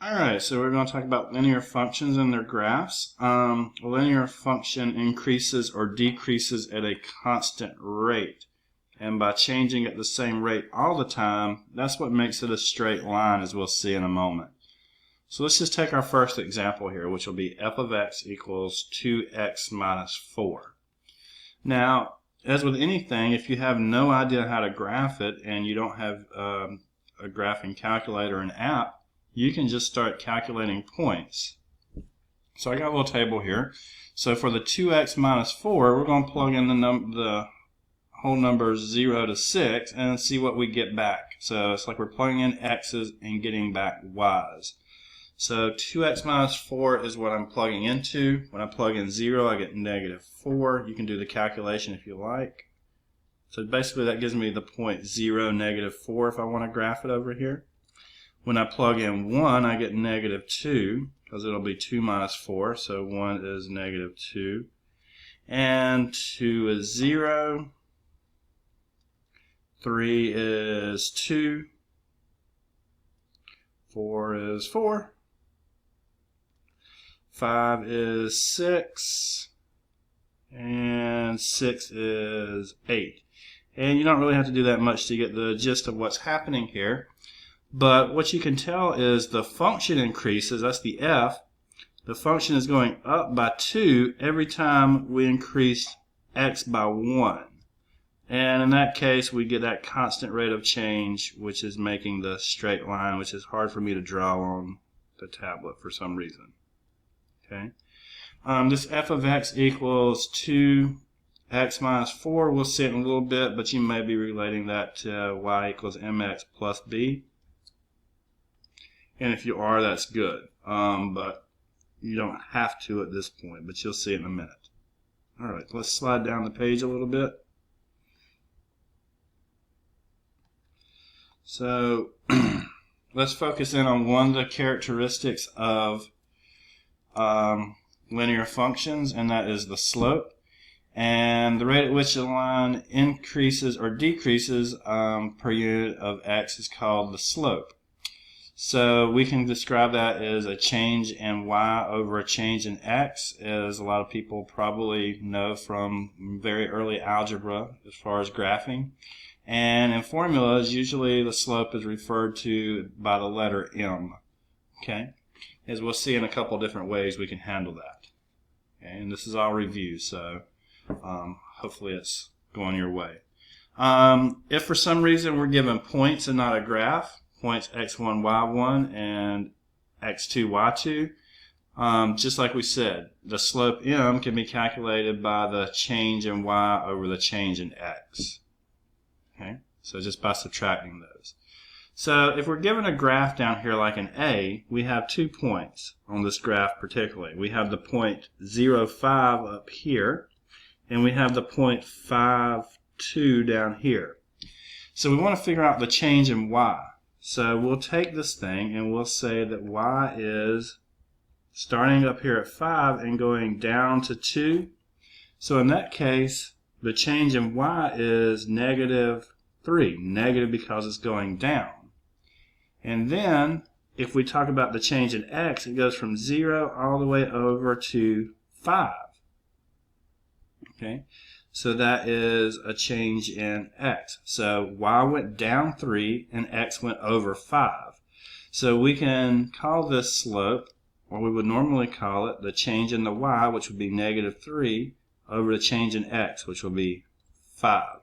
Alright, so we're going to talk about linear functions and their graphs. A linear function increases or decreases at a constant rate. And by changing at the same rate all the time, that's what makes it a straight line, as we'll see in a moment. So let's just take our first example here, which will be f of x equals 2x minus 4. Now, as with anything, if you have no idea how to graph it and you don't have a graphing calculator and app, you can just start calculating points. So I got a little table here. So for the 2x minus 4, we're going to plug in the whole numbers 0 to 6 and see what we get back. So it's like we're plugging in x's and getting back y's. So 2x minus 4 is what I'm plugging into. When I plug in 0, I get negative 4. You can do the calculation if you like. So basically that gives me the point 0, negative 4 if I want to graph it over here. When I plug in 1, I get negative 2, because it'll be 2 minus 4, so 1 is negative 2. And 2 is 0. 3 is 2. 4 is 4. 5 is 6. And 6 is 8. And you don't really have to do that much to get the gist of what's happening here. But what you can tell is the function increases, that's the f. The function is going up by 2 every time we increase x by 1. And in that case, we get that constant rate of change, which is making the straight line, which is hard for me to draw on the tablet for some reason. Okay. This f of x equals 2x minus 4. We'll see it in a little bit, but you may be relating that to y equals mx plus b. And if you are, that's good. But you don't have to at this point, but you'll see it in a minute. Alright, let's slide down the page a little bit. So let's focus in on one of the characteristics of linear functions, and that is the slope. And the rate at which a line increases or decreases per unit of x is called the slope. So we can describe that as a change in y over a change in x, as a lot of people probably know from very early algebra as far as graphing. And in formulas, usually the slope is referred to by the letter m. Okay, as we'll see in a couple different ways we can handle that. Okay? And this is all review, so hopefully it's going your way. If for some reason we're given points and not a graph, points x1, y1, and x2, y2. Just like we said, the slope m can be calculated by the change in y over the change in x. Okay, so just by subtracting those. So if we're given a graph down here like an A, we have 2 points on this graph particularly. We have the point 0, 5 up here, and we have the point 5, 2 down here. So we want to figure out the change in y. So we'll take this thing and we'll say that y is starting up here at 5 and going down to 2. So in that case, the change in y is negative 3. Negative because it's going down. And then, if we talk about the change in x, it goes from 0 all the way over to 5. Okay? So that is a change in x. So y went down 3 and x went over 5. So we can call this slope, or we would normally call it the change in the y, which would be negative 3, over the change in x, which will be 5.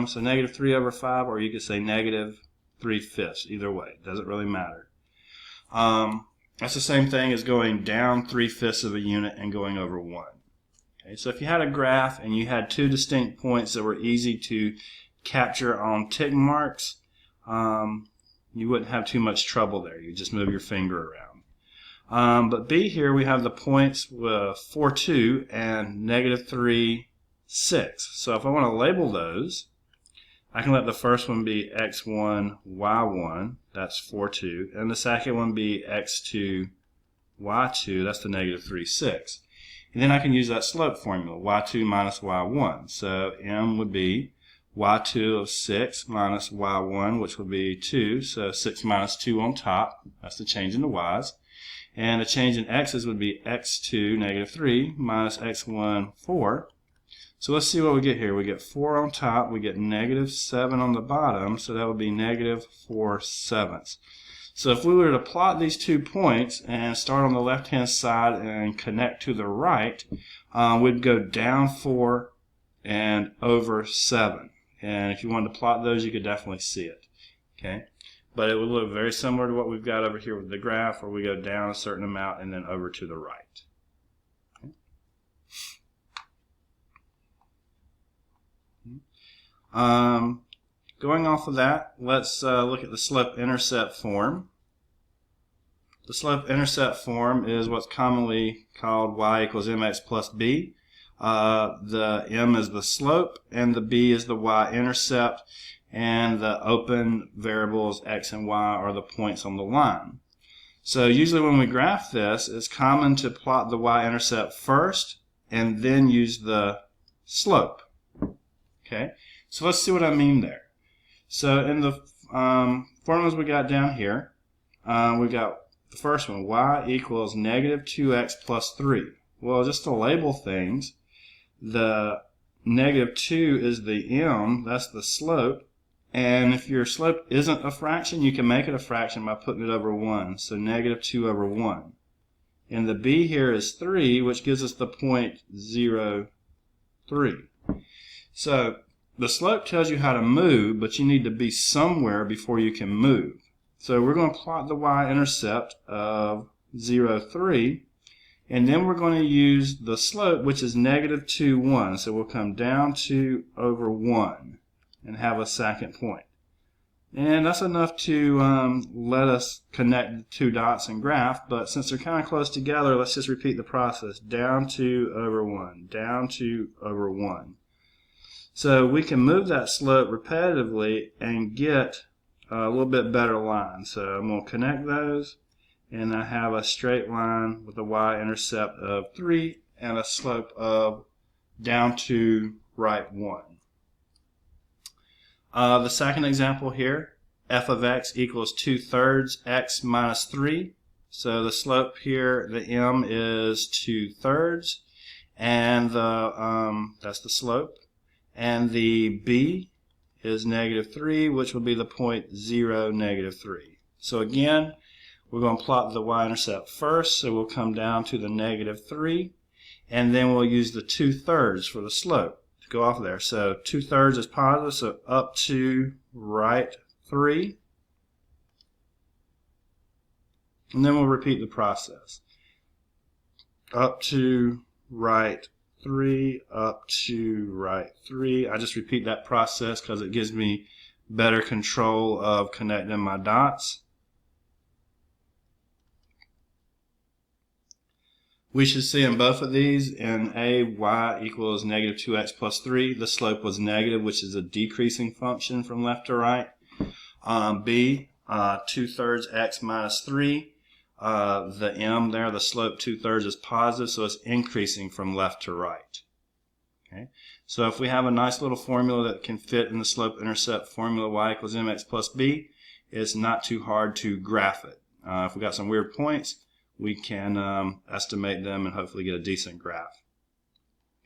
So negative 3 over 5, or you could say negative 3/5. Either way, it doesn't really matter. That's the same thing as going down 3/5 of a unit and going over 1. Okay, so if you had a graph and you had 2 distinct points that were easy to capture on tick marks, you wouldn't have too much trouble there. You just move your finger around. But B here, we have the points 4, 2 and negative 3, 6. So if I want to label those, I can let the first one be x1, y1, that's 4, 2, and the second one be x2, y2, that's the negative 3, 6. And then I can use that slope formula, y2 minus y1. So m would be y2 of 6 minus y1, which would be 2. So 6 minus 2 on top. That's the change in the y's. And the change in x's would be x2, negative 3, minus x1, 4. So let's see what we get here. We get 4 on top. We get negative 7 on the bottom. So that would be negative 4/7. So if we were to plot these 2 points and start on the left-hand side and connect to the right, we'd go down 4 and over 7. And if you wanted to plot those, you could definitely see it. Okay, but it would look very similar to what we've got over here with the graph, where we go down a certain amount and then over to the right. Okay. Going off of that, let's look at the slope-intercept form. The slope-intercept form is what's commonly called y equals mx plus b. The m is the slope, and the b is the y-intercept, and the open variables x and y are the points on the line. So usually when we graph this, it's common to plot the y-intercept first and then use the slope. Okay, so let's see what I mean there. So in the formulas we got down here, we got the first one, y equals negative 2x plus 3. Well, just to label things, the negative 2 is the m, that's the slope, and if your slope isn't a fraction, you can make it a fraction by putting it over 1, so negative 2 over 1. And the b here is 3, which gives us the point 0, 3. So the slope tells you how to move, but you need to be somewhere before you can move. So we're going to plot the y-intercept of 0, 3. And then we're going to use the slope, which is negative 2, 1. So we'll come down 2 over 1 and have a second point. And that's enough to let us connect the 2 dots and graph. But since they're kind of close together, let's just repeat the process. Down 2 over 1. Down 2 over 1. So we can move that slope repetitively and get a little bit better line. So I'm going to connect those. And I have a straight line with a y-intercept of 3 and a slope of down to right 1. The second example here, f of x equals 2/3 x minus 3. So the slope here, the m is 2/3, and that's the slope. And the b is negative 3, which will be the point 0, negative 3. So again, we're going to plot the y-intercept first, so we'll come down to the negative 3, and then we'll use the 2/3 for the slope to go off there. So 2/3 is positive, so up to right 3. And then we'll repeat the process. Up to right 3, up to right 3. I just repeat that process because it gives me better control of connecting my dots. We should see in both of these, in A, y equals negative 2x plus 3, the slope was negative, which is a decreasing function from left to right. B, 2/3 x minus 3, the m there, the slope 2/3 is positive, so it's increasing from left to right. Okay, so if we have a nice little formula that can fit in the slope-intercept formula, y equals mx plus b, it's not too hard to graph it. If we got some weird points, we can estimate them and hopefully get a decent graph.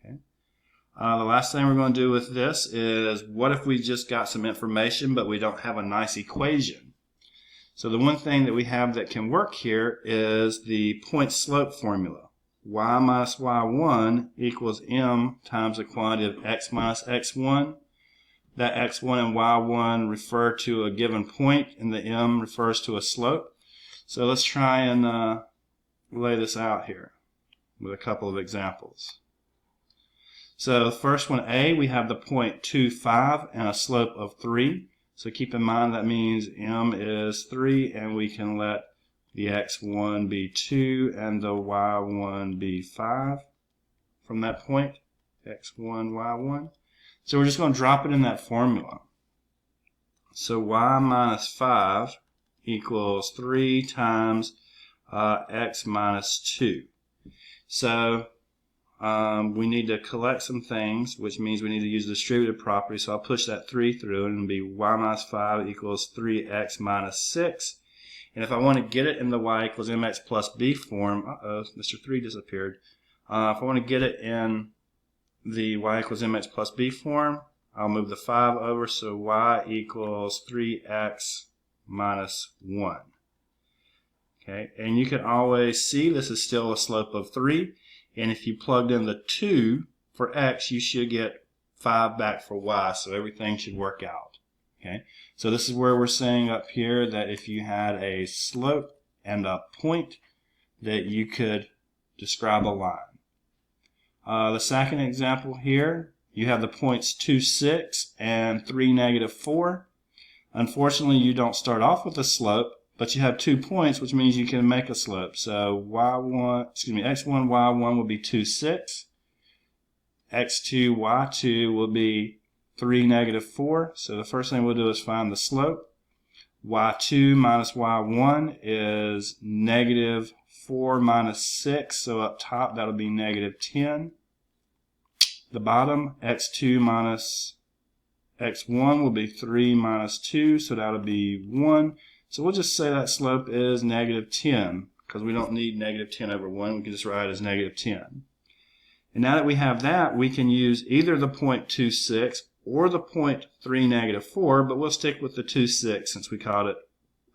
Okay. The last thing we're going to do with this is, what if we just got some information but we don't have a nice equation? So the one thing that we have that can work here is the point-slope formula. Y minus y1 equals m times the quantity of x minus x1. That x1 and y1 refer to a given point, and the m refers to a slope. So let's try and lay this out here with a couple of examples. So the first one, A, we have the point 2, 5 and a slope of 3. So keep in mind that means m is 3, and we can let the x1 be 2 and the y1 be 5 from that point, x1, y1. So we're just going to drop it in that formula. So y minus 5 equals 3 times x minus 2. So we need to collect some things, which means we need to use the distributive property. So I'll push that 3 through, and it'll be y minus 5 equals 3x minus 6. And if I want to get it in the y equals mx plus b form, Mr. 3 disappeared. If I want to get it in the y equals mx plus b form, I'll move the 5 over, so y equals 3x minus 1. Okay, and you can always see this is still a slope of 3, and if you plugged in the 2 for x, you should get 5 back for y, so everything should work out. Okay, so this is where we're saying up here that if you had a slope and a point, that you could describe a line. The second example here, you have the points 2, 6 and 3, negative 4. Unfortunately, you don't start off with a slope, but you have 2 points, which means you can make a slope. So x1, y1 will be 2, 6. x2, y2 will be 3, negative 4. So the first thing we'll do is find the slope. y2 minus y1 is negative 4 minus 6. So up top, that'll be negative 10. The bottom, x2 minus x1 will be 3 minus 2. So that'll be 1. So we'll just say that slope is negative 10, because we don't need negative 10 over 1. We can just write it as negative 10. And now that we have that, we can use either the point 2, 6 or the point 3, negative 4, but we'll stick with the 2, 6 since we called it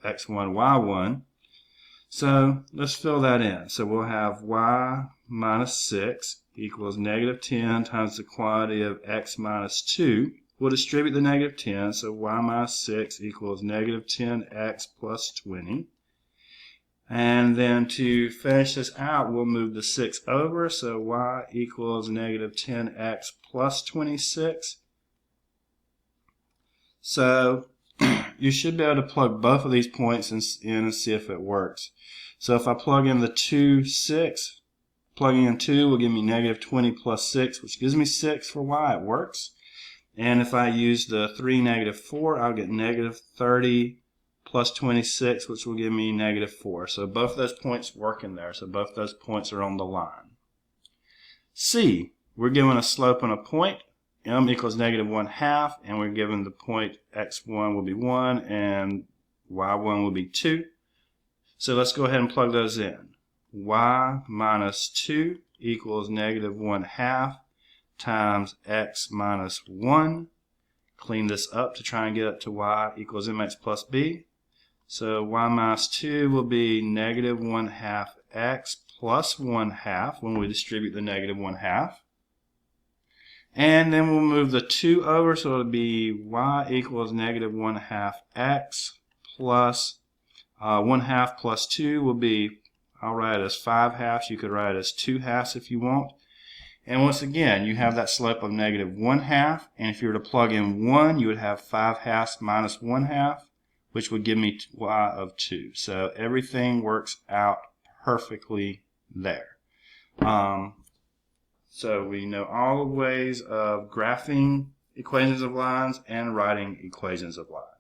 x1, y1. So let's fill that in. So we'll have y minus 6 equals negative 10 times the quantity of x minus 2. We'll distribute the negative 10, so y minus 6 equals negative 10x plus 20. And then to finish this out, we'll move the 6 over, so y equals negative 10x plus 26. So you should be able to plug both of these points in and see if it works. So if I plug in the 2, 6, plugging in 2 will give me negative 20 plus 6, which gives me 6 for y. It works. And if I use the 3, negative 4, I'll get negative 30 plus 26, which will give me negative 4. So both of those points work in there. So both those points are on the line. C, we're given a slope and a point. M equals negative 1/2, and we're given the point x1 will be 1 and y1 will be 2. So let's go ahead and plug those in. Y minus 2 equals negative 1/2 times x minus 1. Clean this up to try and get it to y equals mx plus b. So y minus 2 will be negative 1/2 x plus 1/2 when we distribute the negative 1/2. And then we'll move the 2 over, so it'll be y equals negative 1/2 x plus 1/2 plus 2 will be, I'll write it as 5/2. You could write it as 2/2 if you want. And once again, you have that slope of negative 1/2, and if you were to plug in 1, you would have 5/2 minus 1/2, which would give me y of 2. So everything works out perfectly there. So we know all the ways of graphing equations of lines and writing equations of lines.